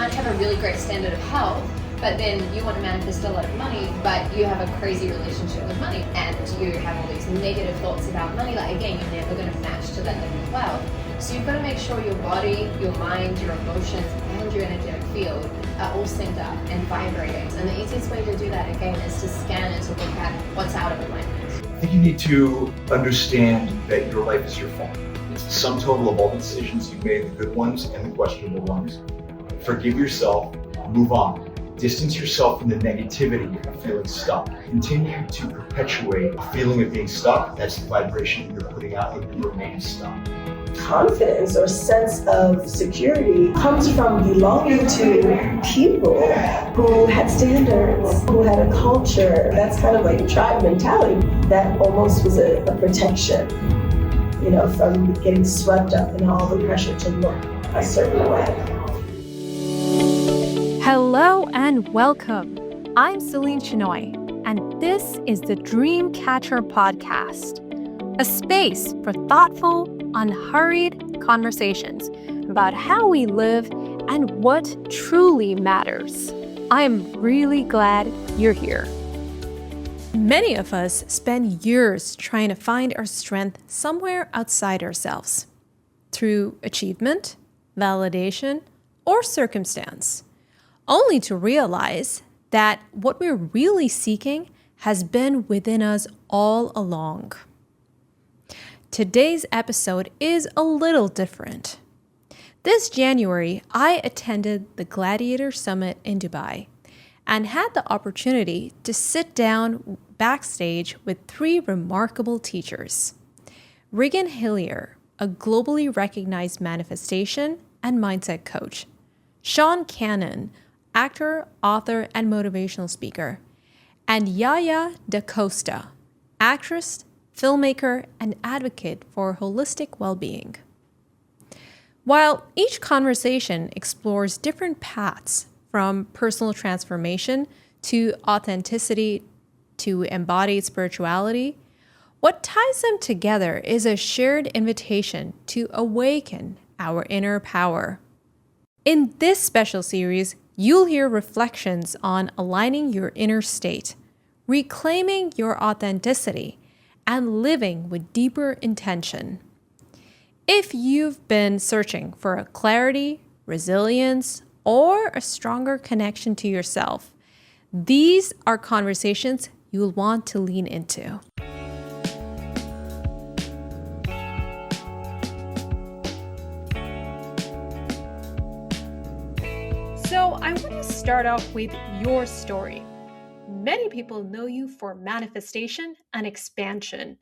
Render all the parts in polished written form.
might have a really great standard of health, but then you want to manifest a lot of money, but you have a crazy relationship with money and you have all these negative thoughts about money. Like, again, you're never going to match to that level of wealth. So you've got to make sure your body, your mind, your emotions, and your energetic field are all synced up and vibrating. And the easiest way to do that, again, is to scan and to look at what's out of alignment. I think you need to understand that your life is your fault. It's the sum total of all the decisions you've made, the good ones and the questionable ones. Forgive yourself, move on. Distance yourself from the negativity of feeling stuck. Continue to perpetuate a feeling of being stuck. That's the vibration you're putting out, and you remain stuck. Confidence or sense of security comes from belonging to people who had standards, who had a culture. That's kind of like a tribe mentality. That almost was a protection, from getting swept up in all the pressure to look a certain way. Hello and welcome. I'm Celine Chenoy, and this is the Dreamcatcher Podcast, a space for thoughtful, unhurried conversations about how we live and what truly matters. I'm really glad you're here. Many of us spend years trying to find our strength somewhere outside ourselves, through achievement, validation, or circumstance, only to realize that what we're really seeking has been within us all along. Today's episode is a little different. This January, I attended the Gladiator Summit in Dubai and had the opportunity to sit down backstage with three remarkable teachers. Regan Hillyer, a globally recognized manifestation and mindset coach. Kanan, actor, author, and motivational speaker. And Yaya DaCosta, actress, filmmaker, and advocate for holistic well-being. While each conversation explores different paths from personal transformation to authenticity to embodied spirituality, what ties them together is a shared invitation to awaken our inner power. In this special series, you'll hear reflections on aligning your inner state, reclaiming your authenticity, and living with deeper intention. If you've been searching for a clarity, resilience, or a stronger connection to yourself, these are conversations you'll want to lean into. So I want to start off with your story. Many people know you for manifestation and expansion,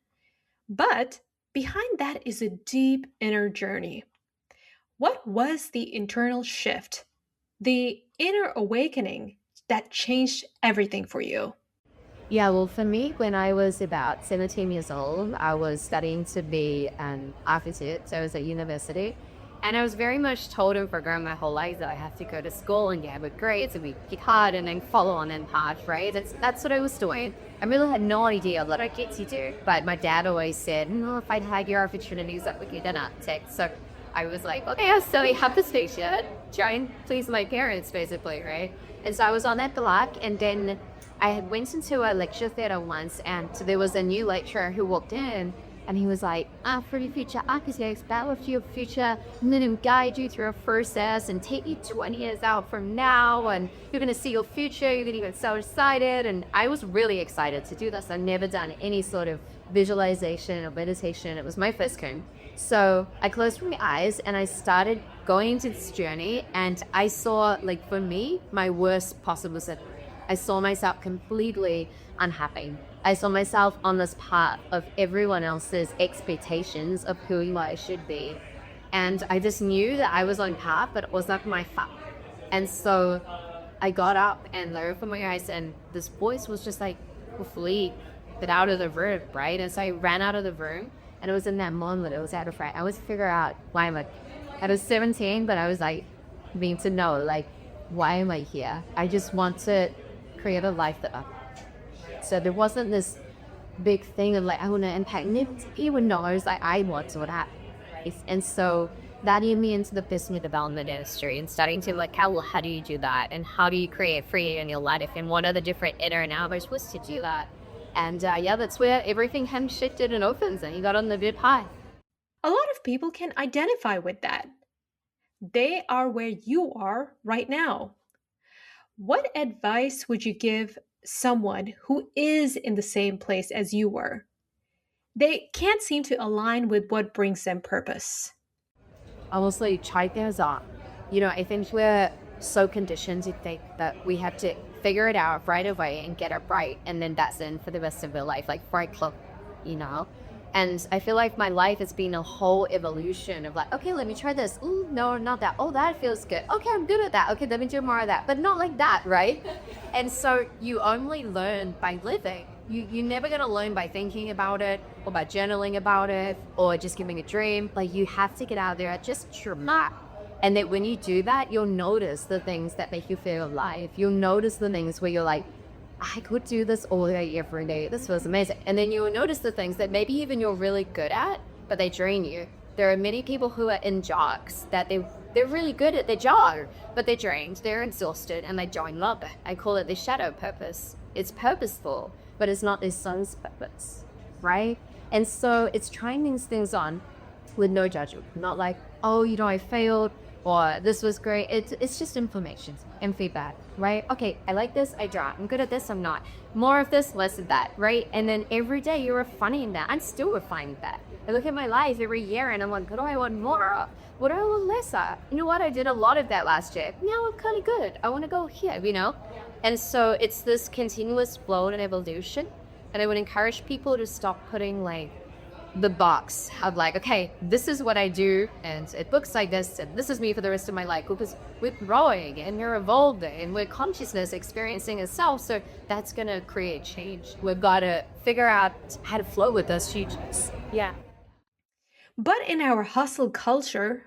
but behind that is a deep inner journey. What was the internal shift, the inner awakening that changed everything for you? Yeah, well, for me, when I was about 17 years old, I was studying to be an architect. So I was at university. And I was very much told and programmed my whole life that I have to go to school and get good grades and be hard and then follow on and path, right? That's what I was doing. I really had no idea what I get to do. But my dad always said, no, if I'd had your opportunities, I would get an architect. So I was like, okay, I still have the station, try and please my parents, basically, right? And so I was on that block, and then I went into a lecture theater once, and so there was a new lecturer who walked in, and he was like, for your future architects, battle for your future, I'm going to guide you through a process and take you 20 years out from now, and you're going to see your future, you're going to get so excited. And I was really excited to do this. I'd never done any sort of visualization or meditation. It was my first time. So I closed my eyes and I started going into this journey, and I saw, like, for me, my worst possible set. I saw myself completely unhappy. I saw myself on this path of everyone else's expectations of who I should be. And I just knew that I was on path, but it was not my fault. And so I got up and I opened my eyes, and this voice was just like, flee, get out of the room, right? And so I ran out of the room, and it was in that moment, it was out of fright. I was figure out why am I was 17, but I was like, being to know, like, why am I here? I just want to create a life that so there wasn't this big thing of like, I want to impact people. No, I was like, I want to what happens. And so studying me into the business development industry and starting to like, how do you do that? And how do you create freedom in your life? And what are the different inner and outer ways to do that? And yeah, that's where everything hand shifted and opens and you got on the good high. A lot of people can identify with that. They are where you are right now. What advice would you give someone who is in the same place as you were? They can't seem to align with what brings them purpose. Honestly, try things on. I think we're so conditioned to think that we have to figure it out right away and get it right. And then that's in for the rest of your life, like Fight Club, you know? And I feel like my life has been a whole evolution of like, okay, let me try this. Ooh, no, not that. Oh, that feels good. Okay, I'm good at that. Okay, let me do more of that. But not like that, right? And so you only learn by living. You're never going to learn by thinking about it or by journaling about it or just giving a dream. Like you have to get out there, just try. And that when you do that, you'll notice the things that make you feel alive. You'll notice the things where you're like, I could do this all day, every day. This feels amazing. And then you'll notice the things that maybe even you're really good at, but they drain you. There are many people who are in jogs that they're really good at their job, but they're drained, they're exhausted, and they don't love it. I call it the shadow purpose. It's purposeful, but it's not the sun's purpose, right? And so it's trying these things on with no judgment. Not like, oh, I failed, or this was great. It's just information and feedback, right? Okay, I like this, I draw. I'm good at this, I'm not. More of this, less of that, right? And then every day you're refining that. I'm still refining that. I look at my life every year and I'm like, what do I want more of? What do I want less of? You know what? I did a lot of that last year. Now I'm kind of good. I want to go here, And so it's this continuous flow and evolution. And I would encourage people to stop putting like the box of like, okay, this is what I do and it looks like this and this is me for the rest of my life, because we're growing and we're evolving and we're consciousness experiencing itself. So that's going to create change. We've got to figure out how to flow with those changes. Yeah. But in our hustle culture,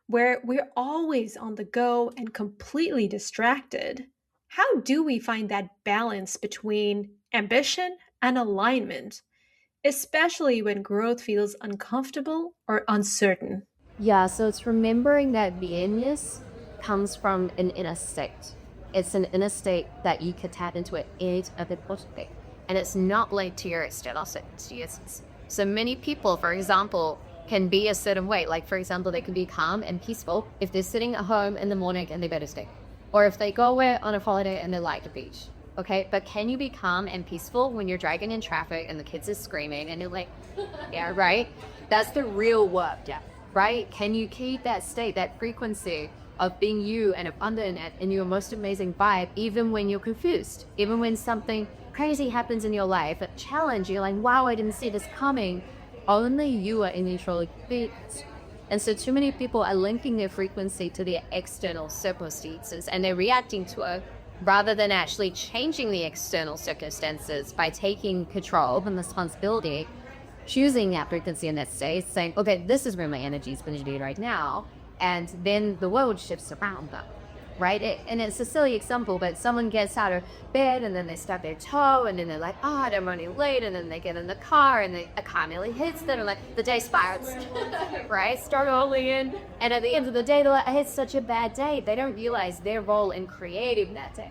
where we're always on the go and completely distracted, how do we find that balance between ambition and alignment, especially when growth feels uncomfortable or uncertain? Yeah, so it's remembering that beingness comes from an inner state. It's an inner state that you can tap into at any of the possibility. And it's not linked to your external circumstances. So many people, for example, can be a certain way. Like, for example, they can be calm and peaceful if they're sitting at home in the morning and they better stay. Or if they go away on a holiday and they like the beach. Okay, but can you be calm and peaceful when you're dragging in traffic and the kids are screaming and you're like, yeah, right? That's the real work, yeah, right? Can you keep that state, that frequency of being you and abundant and your most amazing vibe, even when you're confused, even when something crazy happens in your life, a challenge, you're like, wow, I didn't see this coming. Only you are in control of it. And so too many people are linking their frequency to their external circumstances and they're reacting to it rather than actually changing the external circumstances by taking control and responsibility, choosing that frequency in that state, saying, okay, this is where my energy is going to be right now. And then the world shifts around them, right? And it's a silly example, but someone gets out of bed and then they stub their toe and then they're like, oh, I'm running late. And then they get in the car and a car nearly hits them and like the day spirals, right? Start rolling in. And at the end of the day, they're like, I had such a bad day. They don't realize their role in creating that day.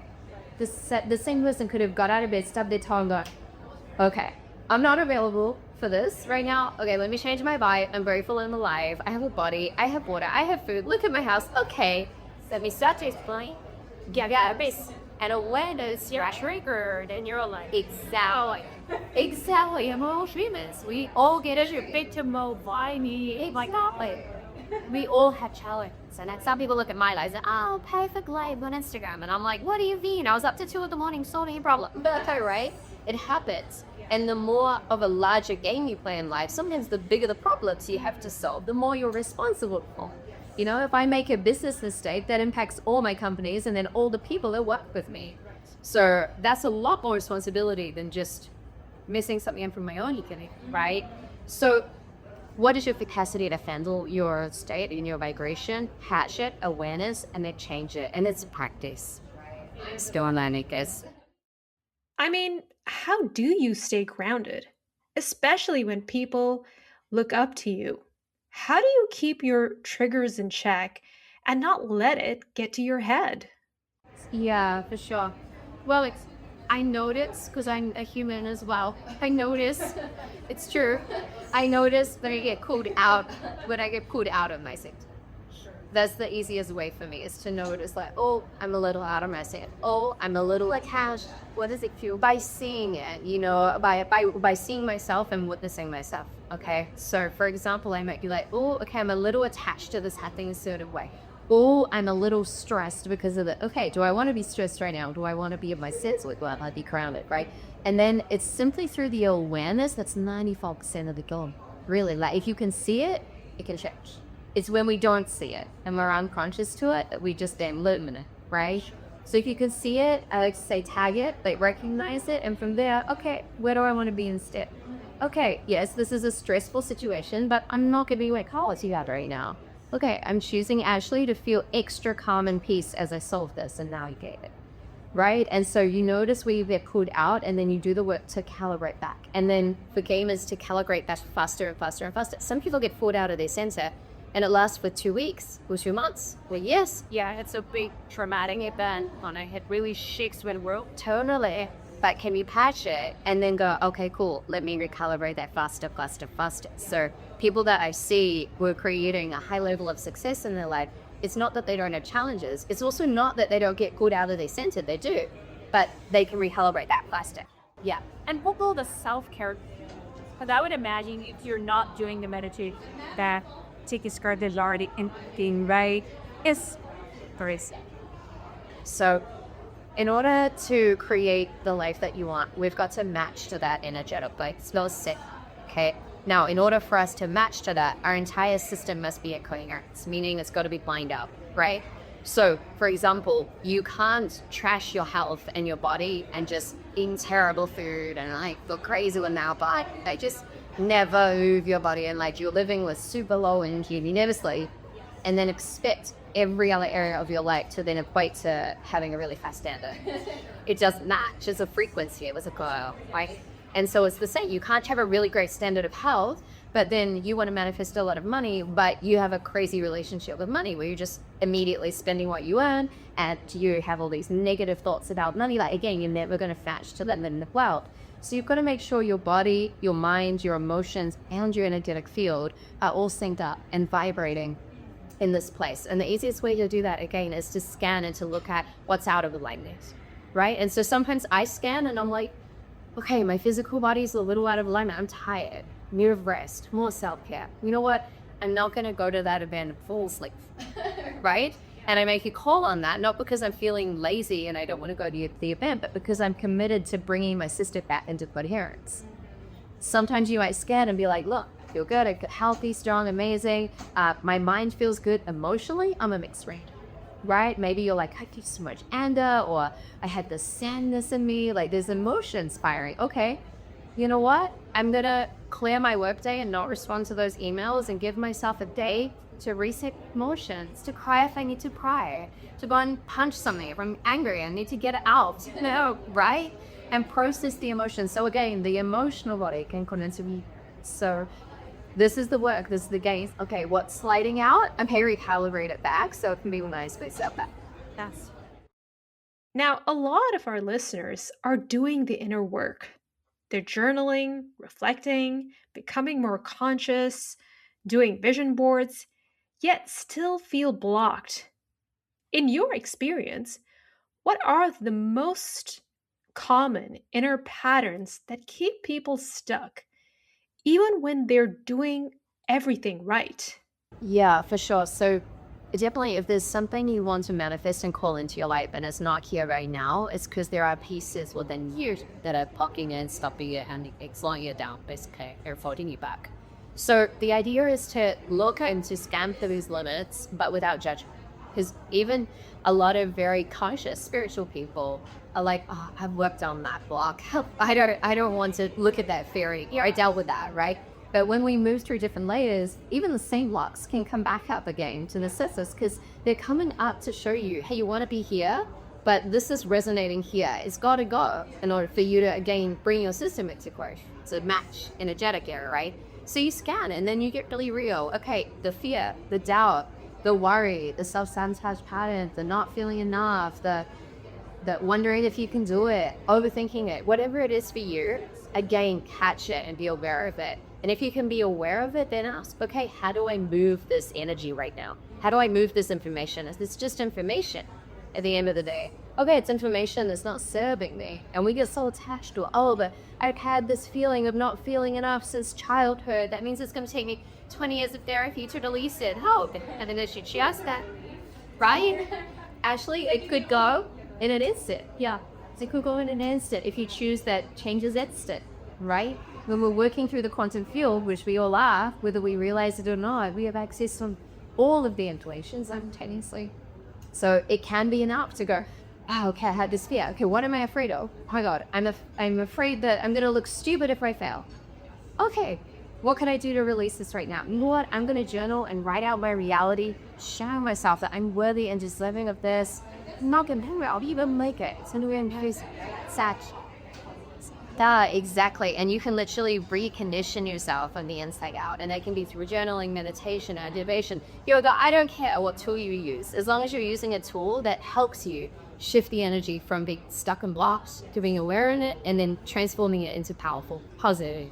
The same person could have got out of bed, stubbed their toe and gone, okay, I'm not available for this right now. Okay, let me change my vibe. I'm grateful I'm alive. I have a body. I have water. I have food. Look at my house. Okay. Let me start to explain. Give you a base and awareness, you're triggered and you're like, exactly, I'm all humans. We all get a victim of exactly. We all have challenges. And then some people look at my lives and, oh, perfect life on Instagram. And I'm like, what do you mean? I was up to 2 a.m. solving a problem. But okay, right? It happens. And the more of a larger game you play in life, sometimes the bigger the problems you have to solve, the more you're responsible for. If I make a business mistake, that impacts all my companies and then all the people that work with me. So that's a lot more responsibility than just missing something from my own beginning, right? So what is your capacity to handle your state and your vibration, hatch it, awareness, and then change it? And it's practice. Still on learning, guys. I mean, how do you stay grounded, especially when people look up to you? How do you keep your triggers in check and not let it get to your head? Yeah, for sure. Well, I notice, because I'm a human as well. I notice, it's true. I notice that I get pulled out when I get pulled out of my seat. That's the easiest way for me, is to notice like, oh, I'm a little out of my seat. Oh, I'm a little like, what does it feel? By seeing it, by seeing myself and witnessing myself. Okay. So for example, I might be like, oh, okay, I'm a little attached to this hat thing a certain way. Oh, I'm a little stressed because of it. Okay, do I want to be stressed right now? Do I want to be in my sense? Like, well, I'd be grounded, right? And then it's simply through the awareness that's 94% of the goal. Really, like if you can see it, it can change. It's when we don't see it and we're unconscious to it that we just then live in it, right? So if you can see it, I like to say tag it, like recognize it, and from there, okay, where do I want to be instead? Okay, yes, this is a stressful situation, but I'm not going to be like, oh, it's you out right now. Okay, I'm choosing actually to feel extra calm and peace as I solve this and navigate it, right? And so you notice where you get pulled out, and then you do the work to calibrate back. And then for gamers to calibrate that faster and faster and faster. Some people get pulled out of their center, and it lasts for 2 weeks or 2 months or years. Yeah, it's a big traumatic event, and it really shakes when we're Totally. But can we patch it and then go, okay, cool, let me recalibrate that faster. So people that I see who are creating a high level of success in their life, it's not that they don't have challenges. It's also not that they don't get pulled out of their center. They do, but they can recalibrate that faster. Yeah. And what will the self-care? Because I would imagine if you're not doing the meditation, that take is already in right is very. So in order to create the life that you want, we've got to match to that energetically. Spell sick. Okay. Now, in order for us to match to that, our entire system must be at coherence, meaning it's got to be lined up, right? So, for example, you can't trash your health and your body and just eat terrible food and like go crazy with now, but like just never move your body and like you're living with super low energy and you never sleep, and then expect every other area of your life to then equate to having a really fast standard. It doesn't match. It's a frequency. It was a goal, right? And so it's the same. You can't have a really great standard of health, but then you want to manifest a lot of money, but you have a crazy relationship with money where you're just immediately spending what you earn, and you have all these negative thoughts about money. Like, again, you're never going to match to that in the world. So you've got to make sure your body, your mind, your emotions, and your energetic field are all synced up and vibrating in this place. And the easiest way to do that, again, is to scan and to look at what's out of alignment, right? And so sometimes I scan and I'm like, okay, my physical body's a little out of alignment. I'm tired. Need of rest, more self-care. You know what? I'm not going to go to that event full sleep, right? And I make a call on that, not because I'm feeling lazy and I don't want to go to the event, but because I'm committed to bringing my system back into coherence. Sometimes you might scan and be like, look, I feel good, I feel healthy, strong, amazing. My mind feels good emotionally. I'm a mixed read, right? Maybe you're like, I feel so much anger, or I had this sadness in me, like there's emotion inspiring. Okay, you know what? I'm going to clear my workday and not respond to those emails and give myself a day to reset emotions, to cry if I need to cry, to go and punch something if I'm angry, I need to get it out, right? And process the emotions. So again, the emotional body can connect to me. So this is the work, this is the gains. Okay, what's sliding out? I'm here to recalibrate it back so it can be nice space out back. Yes. Now, a lot of our listeners are doing the inner work. They're journaling, reflecting, becoming more conscious, doing vision boards, yet still feel blocked. In your experience, what are the most common inner patterns that keep people stuck, even when they're doing everything right? Yeah, for sure. So definitely, if there's something you want to manifest and call into your life and it's not here right now, it's because there are pieces within you that are blocking it and stopping it and slowing you down, basically, or holding you back. So the idea is to look and to scan through these limits, but without judgment. Because even a lot of very conscious spiritual people are like, oh, I've worked on that block. I don't want to look at that fairy. I dealt with that, right? But when we move through different layers, even the same blocks can come back up again to assist us, because they're coming up to show you, hey, you want to be here, but this is resonating here. It's got to go in order for you to, again, bring your system into growth. It's a match, energetic error, right? So you scan and then you get really real. Okay, the fear, the doubt, the worry, the self-sabotage patterns, the not feeling enough, the wondering if you can do it, overthinking it, whatever it is for you, again, catch it and be aware of it. And if you can be aware of it, then ask, okay, how do I move this energy right now? How do I move this information? It's just information at the end of the day. Okay, it's information that's not serving me. And we get so attached to it. Oh, but I've had this feeling of not feeling enough since childhood. That means it's going to take me 20 years of therapy to release it. Oh, and then she asked that, right? Actually, it could go in an instant. Yeah, it could go in an instant if you choose that change is instant, right? When we're working through the quantum field, which we all are, whether we realize it or not, we have access to all of the intuitions simultaneously. So it can be enough to go, oh, okay, I had this fear. Okay, what am I afraid of? Oh my God, I'm afraid that I'm going to look stupid if I fail. Okay, what can I do to release this right now? You know what? I'm going to journal and write out my reality, showing myself that I'm worthy and deserving of this. I'm not going to do it. I'll even make it. It's going to be such. Exactly. And you can literally recondition yourself on the inside out. And that can be through journaling, meditation, activation, yoga. I don't care what tool you use. As long as you're using a tool that helps you shift the energy from being stuck and blocked to being aware in it and then transforming it into powerful, positive.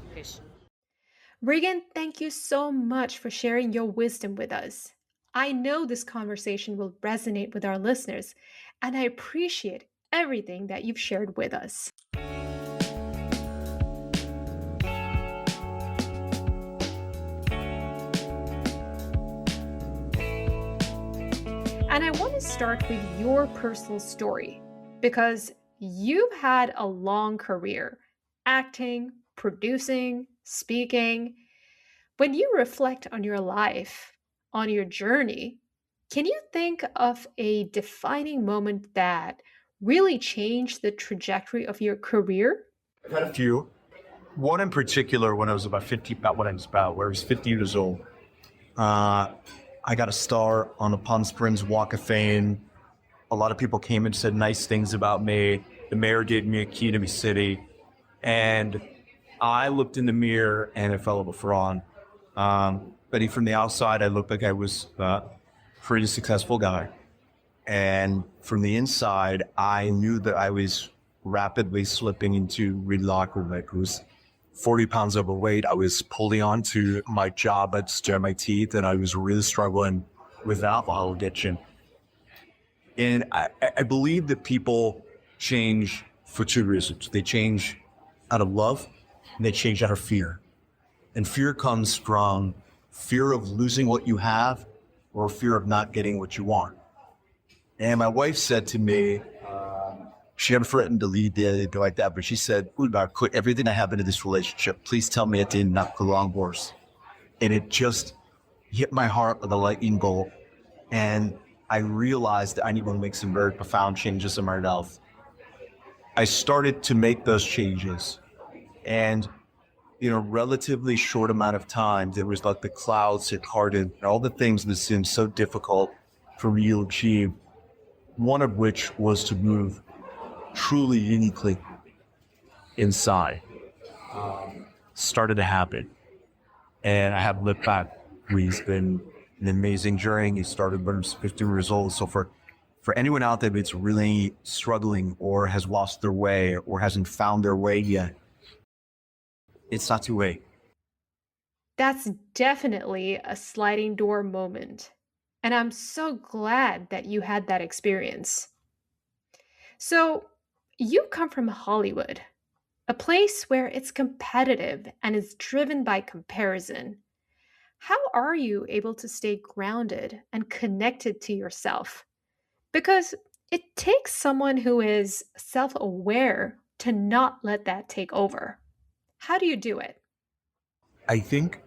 Regan, thank you so much for sharing your wisdom with us. I know this conversation will resonate with our listeners, and I appreciate everything that you've shared with us. And I want to start with your personal story because you've had a long career acting, producing, speaking. When you reflect on your life, on your journey, can you think of a defining moment that really changed the trajectory of your career? I've had a few. One in particular, when I was about 50, where I was 50 years old. I got a star on the Palm Springs Walk of Fame. A lot of people came and said nice things about me. The mayor gave me a key to my city. And I looked in the mirror and I felt like a fraud. But from the outside, I looked like I was a pretty successful guy. And from the inside, I knew that I was rapidly slipping into mediocrity. I was 40 pounds overweight. I was holding on to my job at stir my teeth, and I was really struggling with alcohol addiction. And I believe that people change for two reasons. They change out of love, and they change out of fear. And fear comes from fear of losing what you have or fear of not getting what you want. And my wife said to me, she hadn't threatened to leave anything like that, but she said, I put everything I have into this relationship. Please tell me it did not go wrong horse. And it just hit my heart with a lightning bolt. And I realized that I need to make some very profound changes in my life. I started to make those changes. And in a relatively short amount of time, there was like the clouds had hardened, and all the things that seemed so difficult for me to achieve, one of which was to move truly uniquely inside, started to happen. And I have looked back. It's been an amazing journey. It started when I was 15 years old. So for anyone out there that's really struggling or has lost their way or hasn't found their way yet, it's not too late. That's definitely a sliding door moment. And I'm so glad that you had that experience. So, you come from Hollywood, a place where it's competitive and is driven by comparison. How are you able to stay grounded and connected to yourself? Because it takes someone who is self-aware to not let that take over. How do you do it? I think,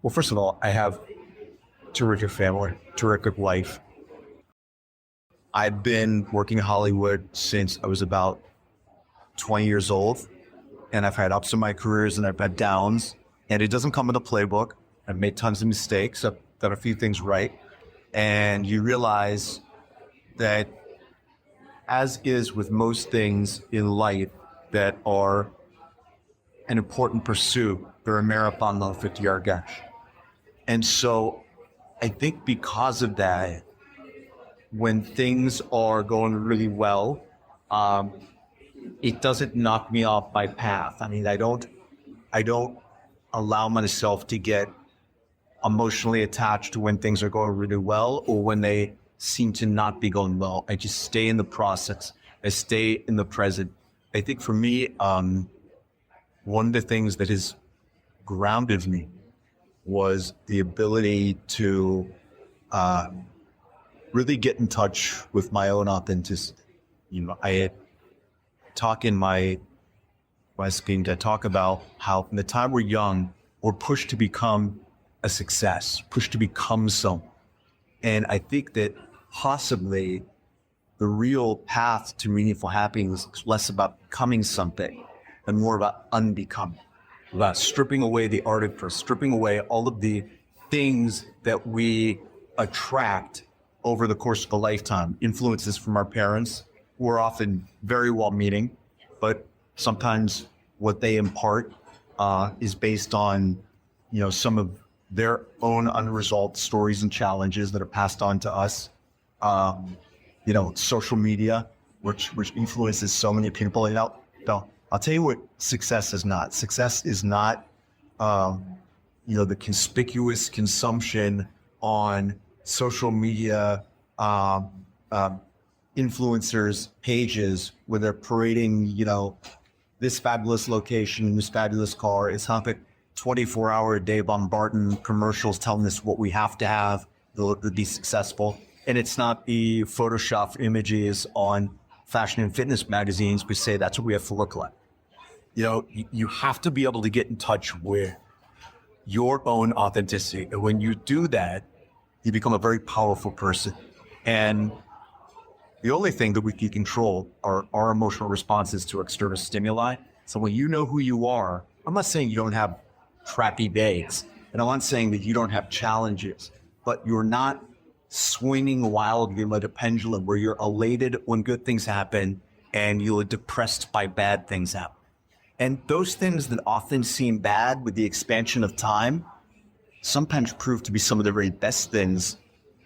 well, first of all, I have terrific family, terrific life. I've been working in Hollywood since I was about 20 years old, and I've had ups in my careers and I've had downs, and it doesn't come in a playbook. I've made tons of mistakes. I've done a few things right, and you realize that, as is with most things in life that are an important pursuit or a marathon, not a 50-yard dash. And so I think because of that, when things are going really well, it doesn't knock me off my path. I mean, I don't allow myself to get emotionally attached to when things are going really well or when they seem to not be going well. I just stay in the process. I stay in the present. I think for me, one of the things that has grounded me was the ability to really get in touch with my own authenticity. You know, I talk in my scheme to talk about how from the time we're young, we're pushed to become a success, pushed to become someone. And I think that possibly the real path to meaningful happiness is less about becoming something and more about unbecoming, about stripping away the artifice, stripping away all of the things that we attract over the course of a lifetime, influences from our parents, who are often very well-meaning, but sometimes what they impart is based on, you know, some of their own unresolved stories and challenges that are passed on to us. You know, social media, which influences so many people. You know, I'll tell you what success is not. Success is not, you know, the conspicuous consumption on social media, influencers' pages where they're parading, you know, this fabulous location, this fabulous car. It's not a 24-hour-a-day bombarding commercials telling us what we have to have to be successful. And it's not the Photoshop images on fashion and fitness magazines which say that's what we have to look like. You know, you have to be able to get in touch with your own authenticity. And when you do that, you become a very powerful person. And the only thing that we can control are our emotional responses to external stimuli. So when you know who you are, I'm not saying you don't have crappy days, and I'm not saying that you don't have challenges, but you're not swinging wildly like a pendulum where you're elated when good things happen and you're depressed by bad things happen. And those things that often seem bad with the expansion of time sometimes prove to be some of the very best things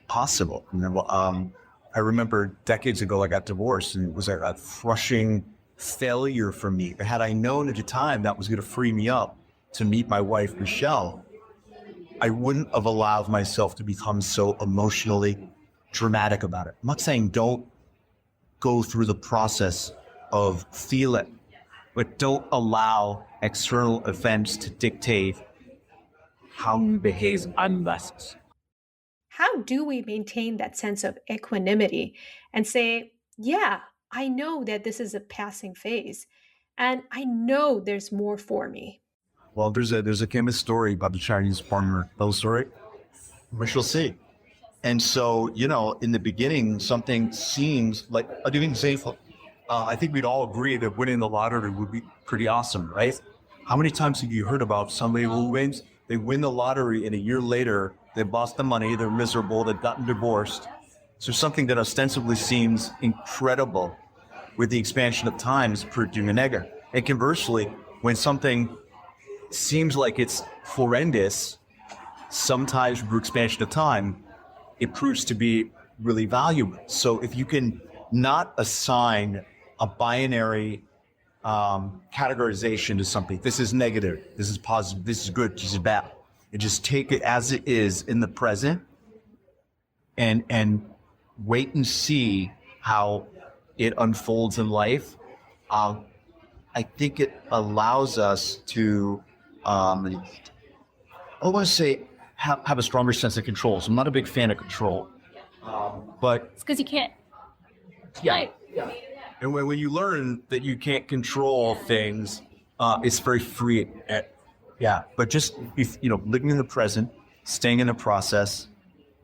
possible. You know, I remember decades ago I got divorced, and it was a crushing failure for me. Had I known at the time that was going to free me up to meet my wife, Michelle, I wouldn't have allowed myself to become so emotionally dramatic about it. I'm not saying don't go through the process of feeling, but don't allow external events to dictate how you behave unless. How do we maintain that sense of equanimity and say, yeah, I know that this is a passing phase, and I know there's more for me? Well, there's a famous story about the Chinese farmer. That story, we shall see. And so, you know, in the beginning, something seems like, I'll give you an example. I think we'd all agree that winning the lottery would be pretty awesome, right? How many times have you heard about somebody who wins, they win the lottery, and a year later, they've lost the money, they're miserable, they've gotten divorced. So something that ostensibly seems incredible with the expansion of time is pretty negative. And conversely, when something seems like it's horrendous, sometimes with expansion of time, it proves to be really valuable. So if you can not assign a binary categorization to something, this is negative, this is positive, this is good, this is bad, and just take it as it is in the present and wait and see how it unfolds in life, I think it allows us to, I want to say, have a stronger sense of control. So I'm not a big fan of control, but It's because you can't. yeah. And when you learn that you can't control things, it's very free. But just living in the present, staying in the process.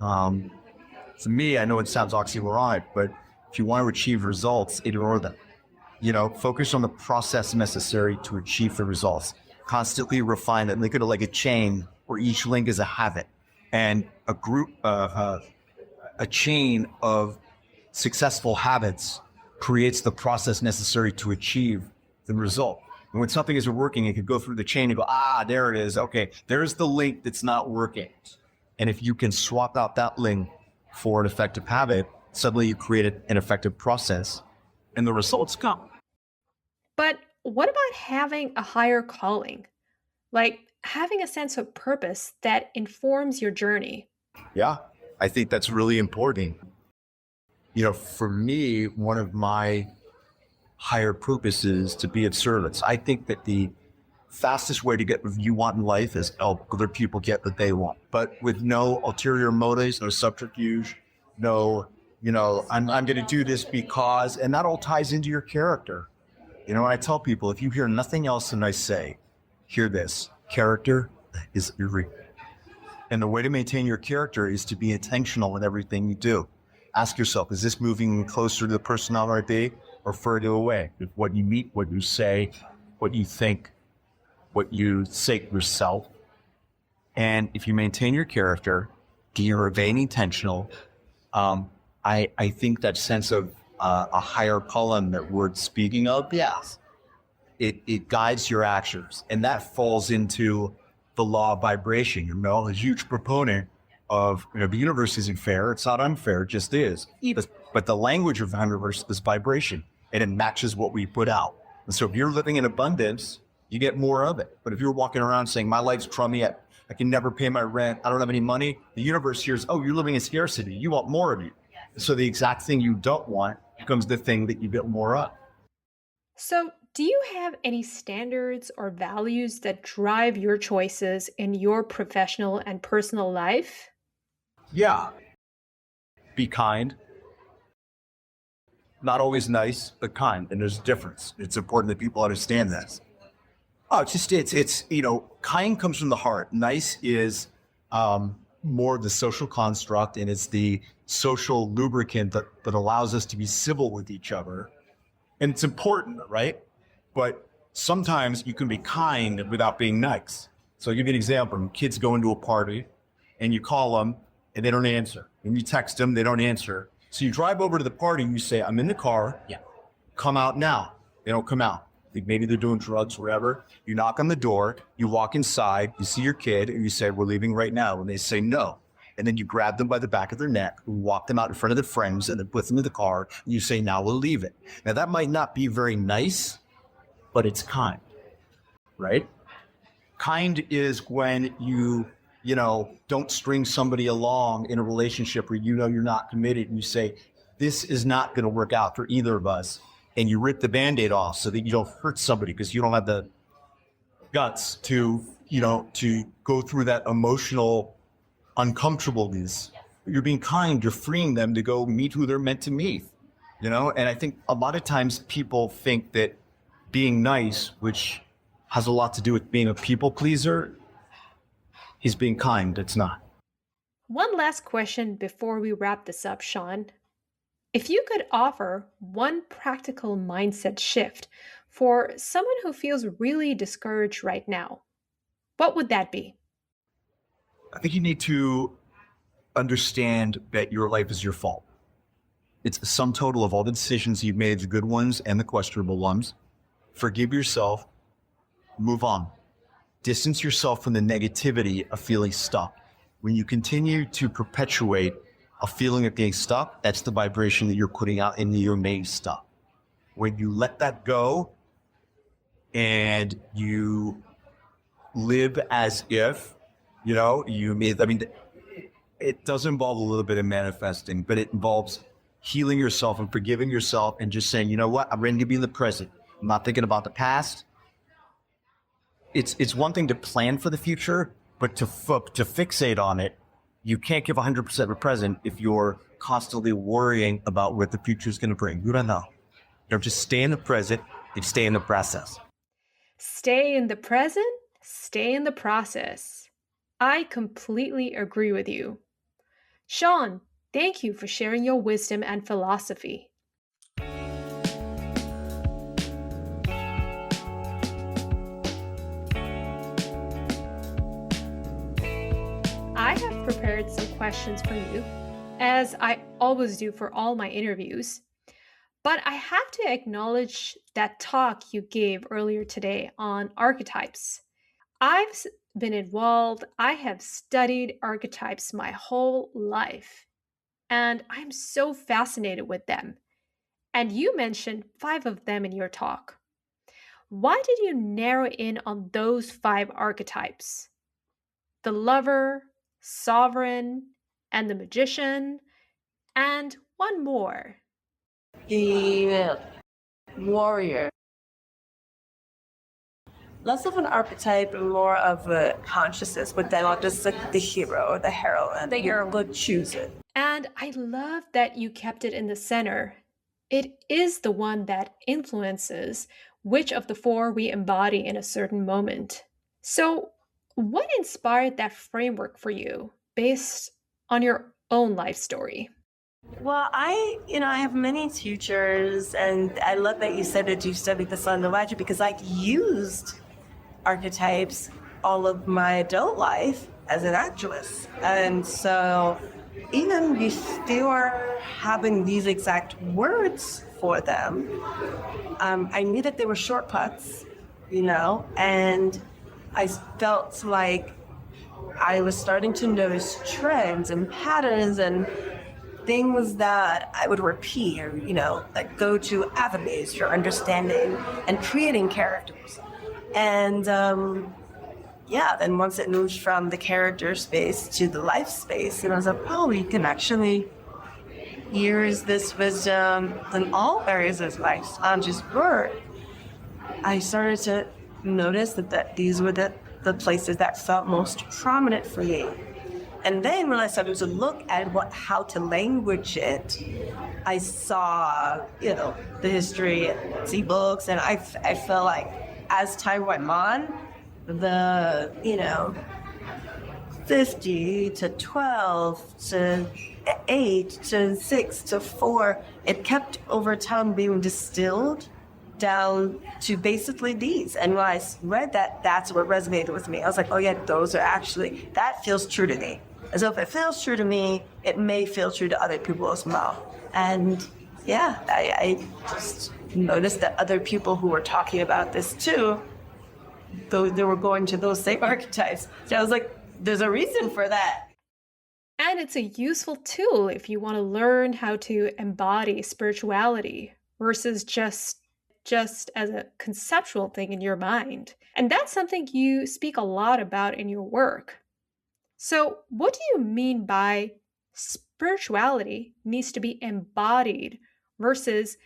For me, I know it sounds oxymoronic, but if you want to achieve results, ignore them. Focus on the process necessary to achieve the results. Constantly refine it. Look at it like a chain where each link is a habit, and a group, a chain of successful habits creates the process necessary to achieve the result. And when something isn't working, it could go through the chain and go, there it is. Okay, there's the link that's not working. And if you can swap out that link for an effective habit, suddenly you created an effective process and the results come. But what about having a higher calling? Like having a sense of purpose that informs your journey? Yeah, I think that's really important. For me, one of my higher purposes to be of service. I think that the fastest way to get what you want in life is help other people get what they want, but with no ulterior motives, no subterfuge, no, I'm going to do this because, and that all ties into your character. I tell people, if you hear nothing else than I say, hear this: character is everything. And the way to maintain your character is to be intentional in everything you do. Ask yourself, is this moving me closer to the person I want to be or further away? What you meet, what you say, what you think, what you say to yourself. And if you maintain your character, you're being intentional, I think that sense of a higher calling that we're speaking of, yes, it guides your actions. And that falls into the law of vibration. A huge proponent of, the universe isn't fair. It's not unfair. It just is. But the language of the universe is vibration, and it matches what we put out. And so if you're living in abundance, you get more of it. But if you're walking around saying, my life's crummy, I can never pay my rent, I don't have any money, the universe hears, you're living in scarcity. You want more of you. So the exact thing you don't want becomes the thing that you get more of. So, do you have any standards or values that drive your choices in your professional and personal life? Yeah. Be kind. Not always nice, but kind. And there's a difference. It's important that people understand this. It's kind comes from the heart. Nice is more of the social construct, and it's the social lubricant that allows us to be civil with each other. And it's important, right? But sometimes you can be kind without being nice. So I'll give you an example. Kids go into a party and you call them and they don't answer. And you text them, they don't answer. So you drive over to the party and you say, I'm in the car. Yeah. Come out now. They don't come out. Maybe they're doing drugs, whatever. You knock on the door, you walk inside, you see your kid, and you say, we're leaving right now. And they say no. And then you grab them by the back of their neck, walk them out in front of their friends, and then put them in the car, and you say, now we'll leave it. Now that might not be very nice, but it's kind, right? Kind is when you don't string somebody along in a relationship where you're not committed, and you say, this is not going to work out for either of us. And you rip the Band-Aid off so that you don't hurt somebody because you don't have the guts to go through that emotional uncomfortableness. You're being kind, you're freeing them to go meet who they're meant to meet, And I think a lot of times people think that being nice, which has a lot to do with being a people pleaser, is being kind. It's not. One last question before we wrap this up, Sean. If you could offer one practical mindset shift for someone who feels really discouraged right now, what would that be? I think you need to understand that your life is your fault. It's the sum total of all the decisions you've made, the good ones and the questionable ones. Forgive yourself, move on. Distance yourself from the negativity of feeling stuck. When you continue to perpetuate a feeling of being stuck, that's the vibration that you're putting out into your main stuff. When you let that go and you live as if, it does involve a little bit of manifesting, but it involves healing yourself and forgiving yourself and just saying, you know what, I'm ready to be in the present. I'm not thinking about the past. It's one thing to plan for the future, but to fixate on it, you can't give 100% of the present if you're constantly worrying about what the future is going to bring. You don't know. Just stay in the present and stay in the process. Stay in the present, stay in the process. I completely agree with you. Sean, thank you for sharing your wisdom and philosophy. I have prepared some questions for you, as I always do for all my interviews. But I have to acknowledge that talk you gave earlier today on archetypes. I've been involved, I have studied archetypes my whole life, and I'm so fascinated with them. And you mentioned 5 of them in your talk. Why did you narrow in on those 5 archetypes? The lover, sovereign, and the magician, and one more. The warrior. Less of an archetype and more of a consciousness, but then I'll just like the hero, the heroine. The hero would choose it. And I love that you kept it in the center. It is the one that influences which of the 4 we embody in a certain moment. So, what inspired that framework for you based on your own life story? Well, I have many teachers, and I love that you said that you studied the sun and the magic because I used archetypes all of my adult life as an actress. And so even before having these exact words for them, I knew that they were shortcuts, and I felt like I was starting to notice trends and patterns and things that I would repeat or, like go to avenues for understanding and creating characters. And then once it moved from the character space to the life space, and I was like, oh, we can actually use this wisdom in all areas of life, not just work. I started to notice that these were the places that felt most prominent for me. And then when I started to look at how to language it, I saw, the history and see books, and I felt like as time went on, the, 50 to 12 to 8 to 6 to 4, it kept over time being distilled down to basically these. And when I read that, that's what resonated with me. I was like, oh yeah, those are actually, that feels true to me. And so if it feels true to me, it may feel true to other people as well. And yeah, I just noticed that other people who were talking about this too, though they were going to those same archetypes. So I was like, there's a reason for that. And it's a useful tool if you want to learn how to embody spirituality versus just as a conceptual thing in your mind. And that's something you speak a lot about in your work. So, what do you mean by spirituality needs to be embodied versus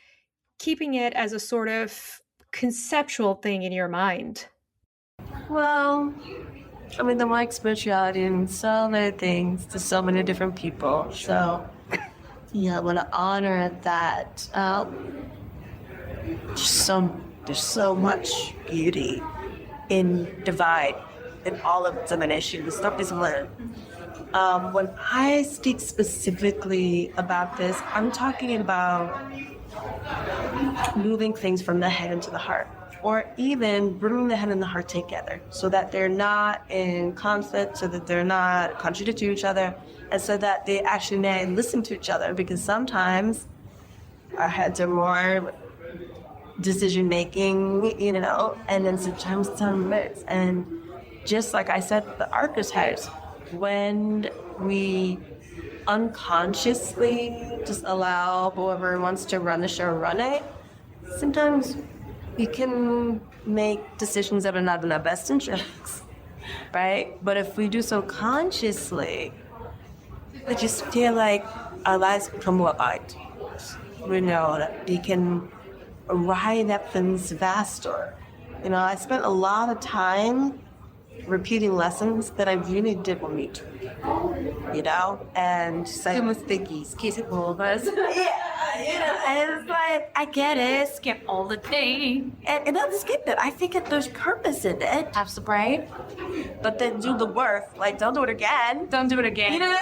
keeping it as a sort of conceptual thing in your mind? Well, the like spirituality and so many things to so many different people. So, I want to honor that. There's so much beauty in divide, in all of its emanations. Stuff is learned. When I speak specifically about this, I'm talking about moving things from the head into the heart, or even bringing the head and the heart together so that they're not in conflict, so that they're not contradicting each other, and so that they actually may listen to each other, because sometimes our heads are more decision making, and then sometimes it's a mix. And just like I said, the archetypes, when we unconsciously just allow whoever wants to run the show run it, sometimes you can make decisions that are not in our best interests, right? But if we do so consciously, I just feel like our lives become more light. That we can ride up things faster. I spent a lot of time repeating lessons that I really didn't need to, and same with Thickies, Casey Bulbas. And it's like, I get it, skip all the thing. And not skip it, I think there's purpose in it. Have some brain, but then do the work. Like, don't do it again. Don't do it again.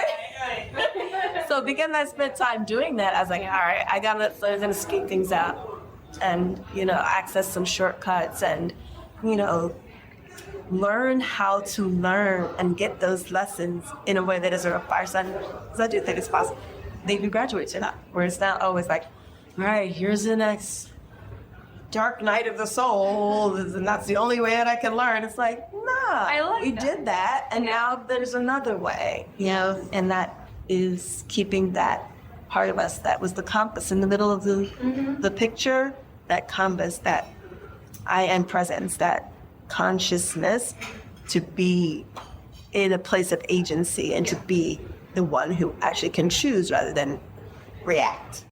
So because I spent time doing that, I was like, all right, I'm gonna skate things out and, access some shortcuts and, learn how to learn and get those lessons in a way that doesn't require something. Because I do think it's possible. They do graduate to that, where it's not always like, all right, here's the next dark night of the soul, and that's the only way that I can learn. It's like, nah, we did that, and now there's another way, and that is keeping that part of us that was the compass in the middle of the picture, that compass, that I am presence, that consciousness, to be in a place of agency and to be the one who actually can choose rather than react.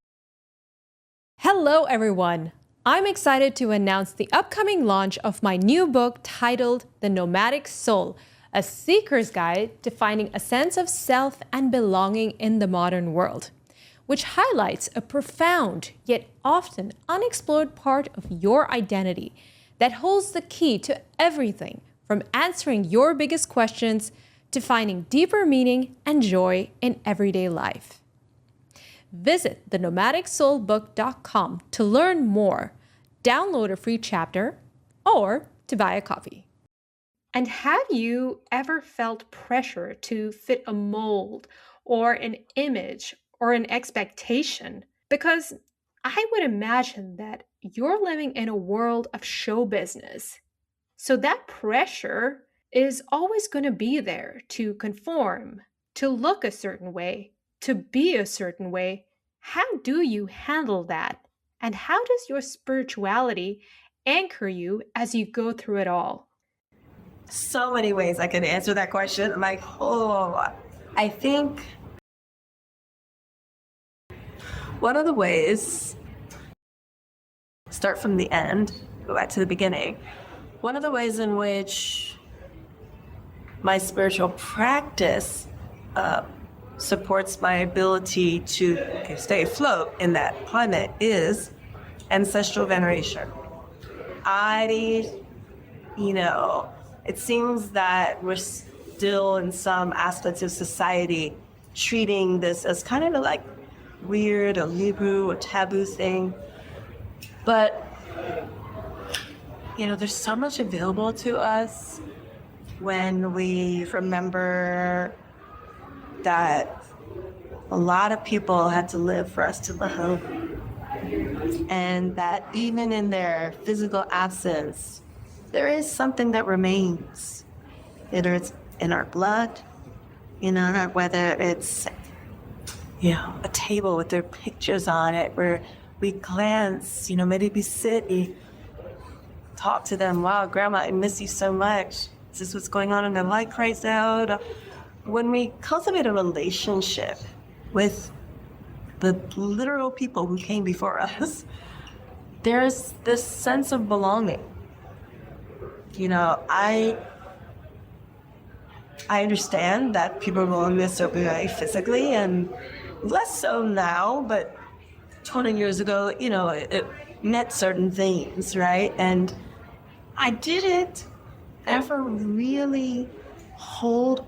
Hello, everyone. I'm excited to announce the upcoming launch of my new book titled The Nomadic Soul, a seeker's guide to finding a sense of self and belonging in the modern world, which highlights a profound yet often unexplored part of your identity that holds the key to everything from answering your biggest questions to finding deeper meaning and joy in everyday life. Visit thenomadicsoulbook.com to learn more, download a free chapter, or to buy a copy. And have you ever felt pressure to fit a mold or an image or an expectation? Because I would imagine that you're living in a world of show business. So that pressure is always going to be there to conform, to look a certain way, to be a certain way. How do you handle that? And how does your spirituality anchor you as you go through it all? So many ways I can answer that question. I'm like, I think one of the ways, start from the end, go back to the beginning. One of the ways in which my spiritual practice supports my ability to stay afloat in that climate is ancestral veneration. It seems that we're still in some aspects of society treating this as kind of like weird or taboo or taboo thing. But, there's so much available to us when we remember that a lot of people had to live for us to live. And that even in their physical absence, there is something that remains. Whether it's in our blood, whether it's, a table with their pictures on it, where we glance, maybe we sit, we talk to them, wow, Grandma, I miss you so much. Is this what's going on in their life right now? When we cultivate a relationship with the literal people who came before us, there's this sense of belonging. I understand that people will miss so very physically, and less so now, but 20 years ago, it meant certain things, right? And I didn't ever really hold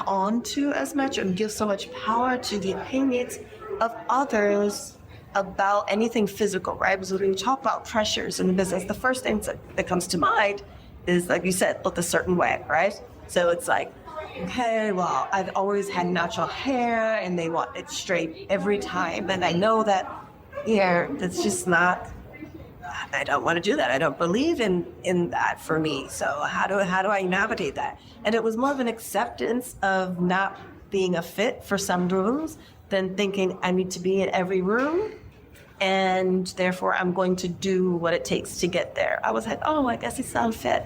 on to as much and give so much power to the opinions of others about anything physical, right? Because when we talk about pressures in the business, the first thing that comes to mind is, like you said, look a certain way, right? So it's like, okay, well, I've always had natural hair and they want it straight every time. And I know that that's just not, I don't want to do that. I don't believe in that for me. So how do I navigate that? And it was more of an acceptance of not being a fit for some rooms than thinking I need to be in every room, and therefore I'm going to do what it takes to get there. I was like, I guess it's unfit.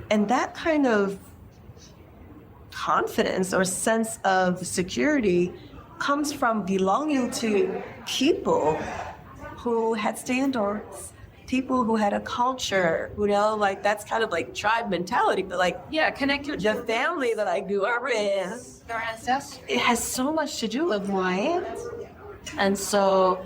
And that kind of confidence or sense of security comes from belonging to people who had standards, people who had a culture, that's kind of like tribe mentality, but connect with the family that I grew up in. Your ancestry. It has so much to do with who I am. And so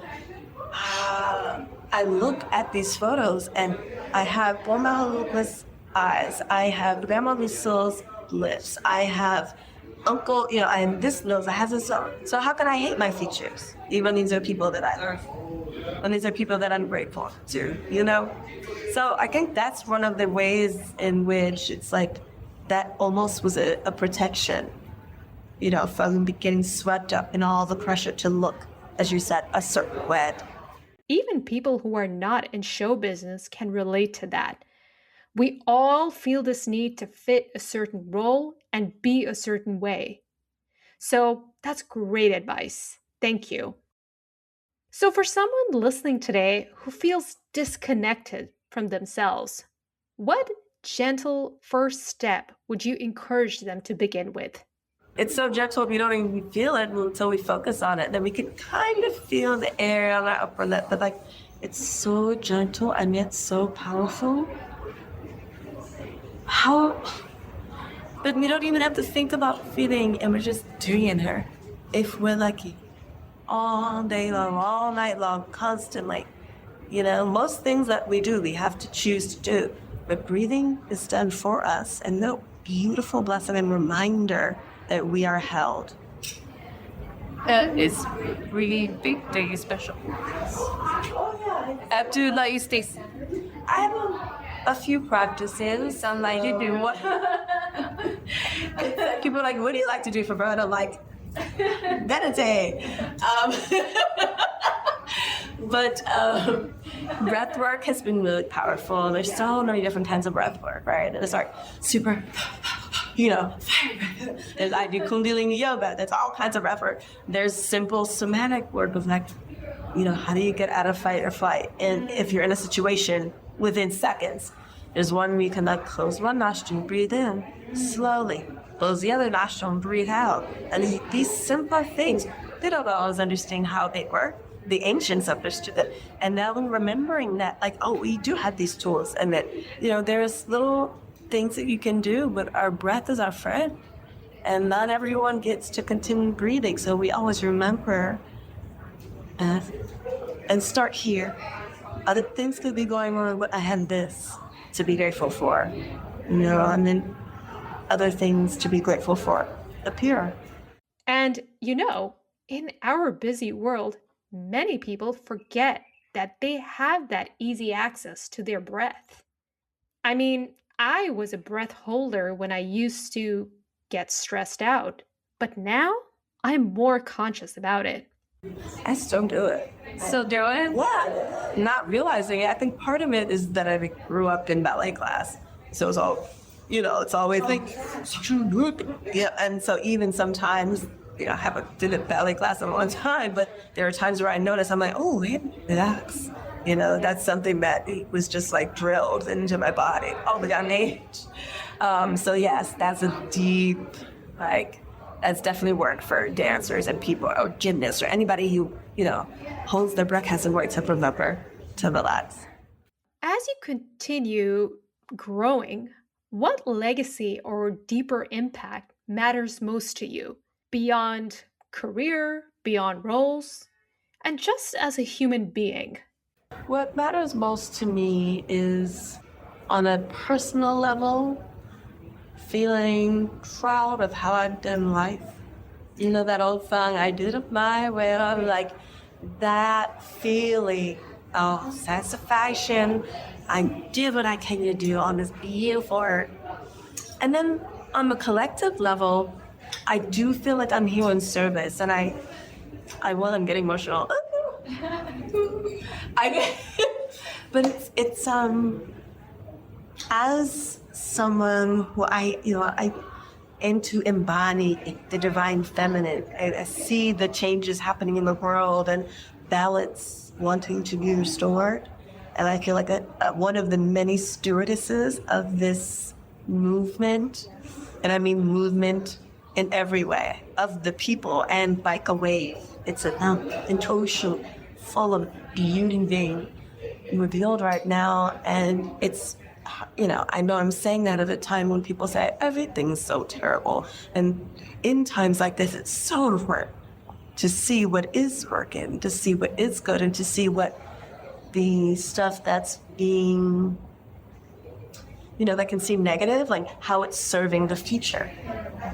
I look at these photos and I have Grandma Luca's eyes, I have Grandma Lucille's lips, I have Uncle, I have this nose, I have this nose. So how can I hate my features? Even these are people that I love. And these are people that I'm grateful to, So I think that's one of the ways in which it's like that almost was a protection, from getting swept up in all the pressure to look as you said, a certain way. Even people who are not in show business can relate to that. We all feel this need to fit a certain role and be a certain way. So that's great advice. Thank you. So, for someone listening today who feels disconnected from themselves, what gentle first step would you encourage them to begin with? It's so gentle we don't even feel it until we focus on it. Then we can kind of feel the air on our upper lip, but like it's so gentle and yet so powerful. But we don't even have to think about feeling, and we're just doing her, if we're lucky. All day long, all night long, constantly. Most things that we do, we have to choose to do. But breathing is done for us, and the beautiful blessing and reminder that we are held. It's really big day special. After like stays. I have a few practices. Some like to do what people are like, what do you like to do for fun? I'm like, meditate. But breath work has been really powerful. There's so many different kinds of breath work, right? There's like super, there's I do Kundalini yoga. There's all kinds of breath work. There's simple somatic work of like, how do you get out of fight or flight? And if you're in a situation within seconds, there's one where you can like close one nostril, breathe in slowly, close the other nostril and breathe out. And these simple things, they don't always understand how they work. The ancients understood it. And now we're remembering that, like, oh, we do have these tools, and that, there's little things that you can do, but our breath is our friend. And not everyone gets to continue breathing. So we always remember and start here. Other things could be going on, but I had this to be grateful for, and then other things to be grateful for appear. And in our busy world, many people forget that they have that easy access to their breath. I mean, I was a breath holder when I used to get stressed out, but now I'm more conscious about it. I still do it. Still do it? Yeah. Not realizing it. I think part of it is that I grew up in ballet class. So it's all, it's always like, yeah. And so even sometimes, I did a ballet class at one time, but there are times where I notice, I'm like, oh, wait, relax. That's something that was just like drilled into my body all the young age. So yes, that's a deep, that's definitely work for dancers and people or gymnasts or anybody who, holds their breath, has a way to remember to relax. As you continue growing, what legacy or deeper impact matters most to you beyond career, beyond roles, and just as a human being? What matters most to me is on a personal level, feeling proud of how I've done life. That old song, I did it my way. I'm like, that feeling of satisfaction. I did what I came to do on this beautiful earth. And then on a collective level, I do feel like I'm here in service, and I'm getting emotional. But it's as someone who I aim to embody the divine feminine. I see the changes happening in the world and balance wanting to be restored. And I feel like one of the many stewardesses of this movement, and I mean movement in every way, of the people, and like a wave. It's an ocean full of beauty being revealed right now, and it's, I know I'm saying that at a time when people say everything's so terrible, and in times like this, it's so important to see what is working, to see what is good, and to see what the stuff that's being, that can seem negative, like how it's serving the future,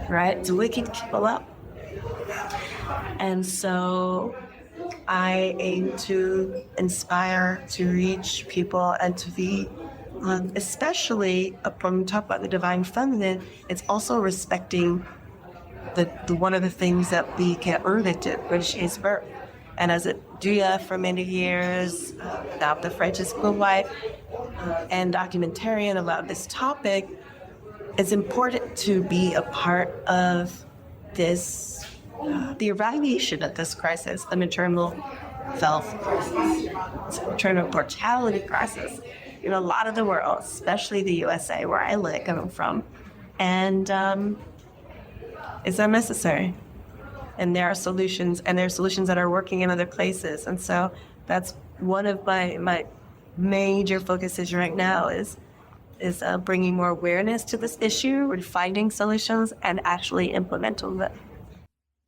right? It's waking people up. And so I aim to inspire, to reach people, and to be, especially when we talk about the divine feminine, it's also respecting the one of the things that we can't earn it to, which is birth. and as a doula for many years, now the French midwife, and documentarian about this topic, it's important to be a part of this, the evaluation of this crisis, the maternal health crisis, maternal mortality crisis in a lot of the world, especially the USA, where I live, coming from. And it's unnecessary. And there are solutions, and there are solutions that are working in other places. And so that's one of my major focuses right now is bringing more awareness to this issue, and finding solutions, and actually implementing them.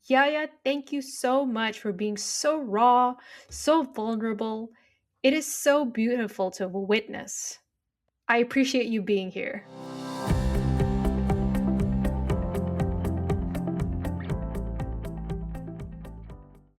Yaya, thank you so much for being so raw, so vulnerable. It is so beautiful to witness. I appreciate you being here.